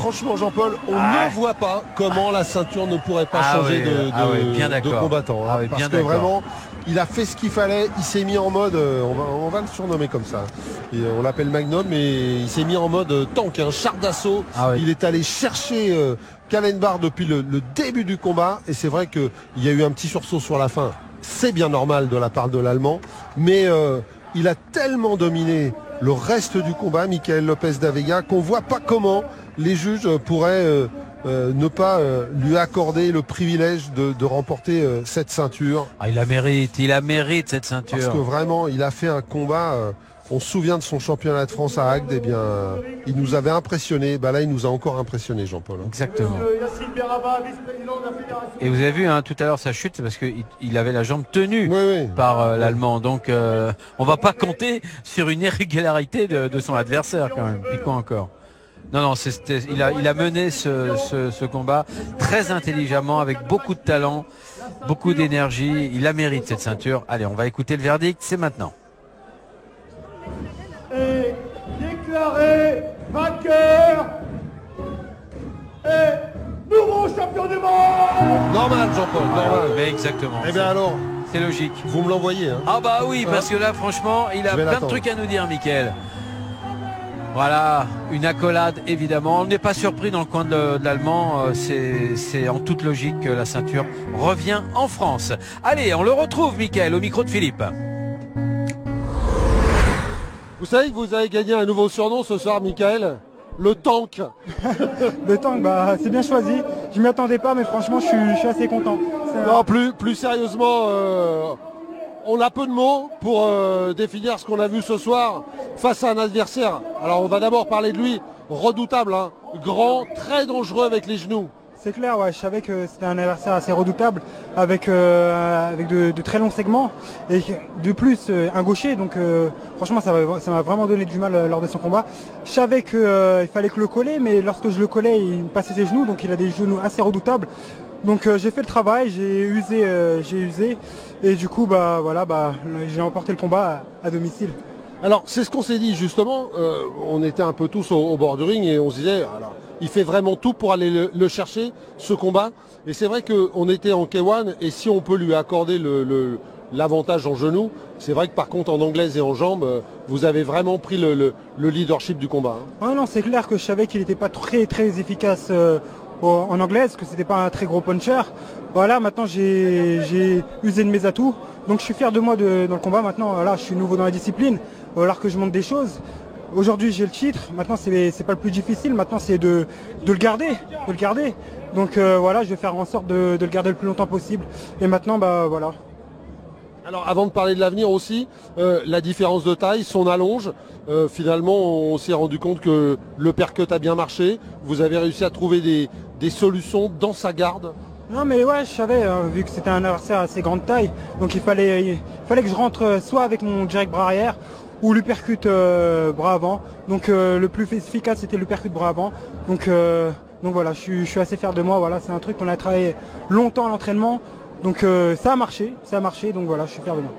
franchement, Jean-Paul, on ne voit pas comment la ceinture ne pourrait pas changer de combattant. Hein, parce que vraiment, il a fait ce qu'il fallait. Il s'est mis en mode, on va le surnommer comme ça. Et on l'appelle Magnum, mais il s'est mis en mode tank, un char d'assaut. Il est allé chercher Kallenbach depuis le début du combat. Et c'est vrai qu'il y a eu un petit sursaut sur la fin. C'est bien normal de la part de l'Allemand. Mais il a tellement dominé le reste du combat, Michael Lopez da Vega, qu'on voit pas comment les juges pourraient ne pas lui accorder le privilège de remporter cette ceinture. Il la mérite cette ceinture. Parce que vraiment, il a fait un combat. On se souvient de son championnat de France à Agde, eh bien, il nous avait impressionné. Bah là, il nous a encore impressionné, Jean-Paul. Exactement. Et vous avez vu tout à l'heure sa chute, c'est parce qu'il avait la jambe tenue par l'Allemand. Donc, on va pas compter sur une irrégularité de son adversaire quand même. Puis quoi encore? Non, il a mené ce combat très intelligemment, avec beaucoup de talent, beaucoup d'énergie. Il la mérite cette ceinture. Allez, on va écouter le verdict, c'est maintenant. Et déclaré vainqueur et nouveau champion du monde. Normal, Jean-Paul, normal. Mais exactement. Eh bien alors, c'est logique. Vous me l'envoyez. Hein. Ah bah oui, parce que là, franchement, il a plein de trucs à nous dire, Mickaël. Voilà, une accolade évidemment. On n'est pas surpris dans le coin de l'Allemand. C'est en toute logique que la ceinture revient en France. Allez, on le retrouve, Mickaël, au micro de Philippe. Vous savez que vous avez gagné un nouveau surnom ce soir, Michael, le tank. Le tank, c'est bien choisi. Je m'y attendais pas, mais franchement, je suis assez content. Non, plus sérieusement, on a peu de mots pour définir ce qu'on a vu ce soir face à un adversaire. Alors, on va d'abord parler de lui, redoutable, hein, grand, très dangereux avec les genoux. C'est clair, je savais que c'était un adversaire assez redoutable, avec de très longs segments, et de plus un gaucher, donc franchement ça m'a vraiment donné du mal lors de son combat. Je savais qu'il fallait que le coller, mais lorsque je le collais, il me passait ses genoux, donc il a des genoux assez redoutables. Donc j'ai fait le travail, j'ai usé, et du coup j'ai remporté le combat à domicile. Alors c'est ce qu'on s'est dit justement, on était un peu tous au bord du ring et on se disait, alors, il fait vraiment tout pour aller le chercher, ce combat. Et c'est vrai qu'on était en K1 et si on peut lui accorder l'avantage en genou, c'est vrai que par contre en anglaise et en jambes, vous avez vraiment pris le leadership du combat. Hein. Ouais, non, c'est clair que je savais qu'il n'était pas très efficace en anglaise, que c'était pas un très gros puncher. Voilà, maintenant j'ai usé de mes atouts, donc je suis fier de moi dans le combat. Maintenant, voilà, je suis nouveau dans la discipline, il va falloir que je monte des choses. Aujourd'hui j'ai le titre, maintenant c'est pas le plus difficile, maintenant c'est de le garder. Donc voilà, je vais faire en sorte de le garder le plus longtemps possible. Et maintenant voilà. Alors avant de parler de l'avenir aussi, la différence de taille, son allonge, finalement on s'est rendu compte que le percut a bien marché, vous avez réussi à trouver des solutions dans sa garde. Non mais je savais, vu que c'était un adversaire assez grande taille, donc il fallait que je rentre soit avec mon direct bras arrière, ou l'uppercut bras avant. Donc le plus efficace c'était l'uppercut bras avant. Donc voilà, je suis assez fier de moi. Voilà, c'est un truc qu'on a travaillé longtemps à l'entraînement. Donc ça a marché, donc voilà, je suis fier de moi.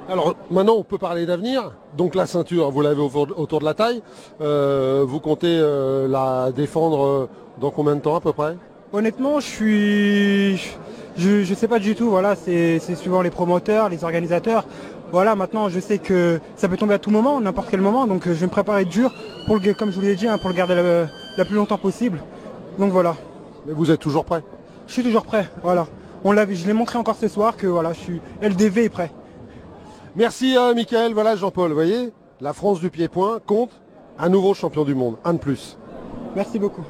Alors maintenant on peut parler d'avenir. Donc la ceinture, vous l'avez autour de la taille. Vous comptez la défendre dans combien de temps à peu près? Honnêtement, je sais pas du tout. Voilà, c'est suivant les promoteurs, les organisateurs. Voilà, maintenant je sais que ça peut tomber à tout moment, n'importe quel moment, donc je vais me préparer dur pour comme je vous l'ai dit, pour le garder la plus longtemps possible. Donc voilà. Mais vous êtes toujours prêt? Je suis toujours prêt, voilà. Je l'ai montré encore ce soir que voilà, je suis LDV est prêt. Merci Michael, voilà Jean-Paul, vous voyez, la France du pied-point compte un nouveau champion du monde, un de plus. Merci beaucoup.